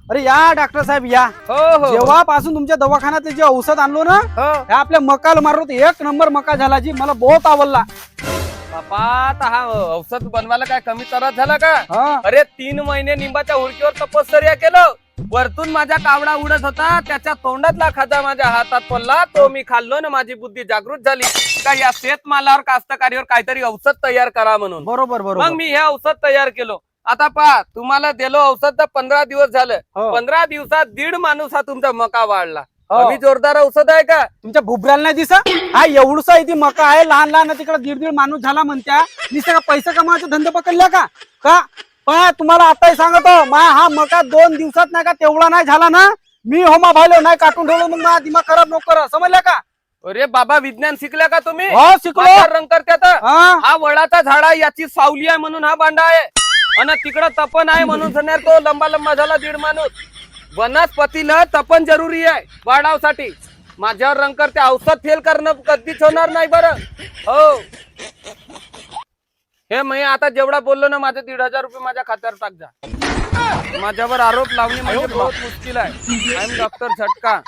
अरे या डॉक्टर साहेब या. हो जेव्हापासून तुमच्या दवाखान्यात जे औषध आणलो ना हे आपल्या मकाला मारलो एक नंबर मका झाला जी मला बहुत आवडला. बापा आता हा औषध बनवायला काय कमी त्रास झाला का? हा अरे 3 महिने निंबाच्या हुडकीवर तपश्चर्या केलं. वरतून माझा कावडा उडत होता त्याच्या तोंडातला खाजा माझ्या हातात पडला तो मी खाल्लो ना माझी बुद्धी जागृत झाली का या शेतमालावर कास्तकारीवर काहीतरी औषध तयार करा म्हणून. बरोबर मग बरोबर. मी हे औषध तयार केलो. आता पहा तुम्हाला दिलो औषध तर 15 दिवस झालं. हो. 15 दिवसात 1.5 माणूस हा तुमचा मका वाढला. हो. कमी जोरदार औषध आहे का? तुमच्या भुबऱ्याला नाही दिसा हा एवढसा इथे मका आहे लहान लहान तिकडे दीड माणूस झाला म्हणत्या निसं का पैसा कमावायचा धंदा पकडला का का पण तुम्हाला आताही सांगतो हा मका 2 दिवसात नाही का तेवढा नाही झाला ना मी होमा भाईलो नाही काटून ठेवलो मग माझा दिमाग खराब नको करा समजल्या का? अरे बाबा विज्ञान शिकल्या का तुम्ही? हो शिकलो. माझ्यावर रंग करत्यात. हा हा वडाचा झाड आहे याची सावली आहे म्हणून हा बांडा आहे आणि तिकडं तपन आहे म्हणून सन्यार तो लंबा लंबा झाला 1.5 माणूस. वनस्पतीला तपन जरुरी आहे वाढावसाठी. माझ्यावर रंग करते औषध फेल करणं कधीच होणार नाही बरं. हो हे मी आता जेवढा बोललो ना माझे 1,500 रुपये माझ्या खात्यावर टाक जा. माझ्यावर आरोप लावणे म्हणजे बहुत मुश्किल आहे. आय एम डॉक्टर झटका.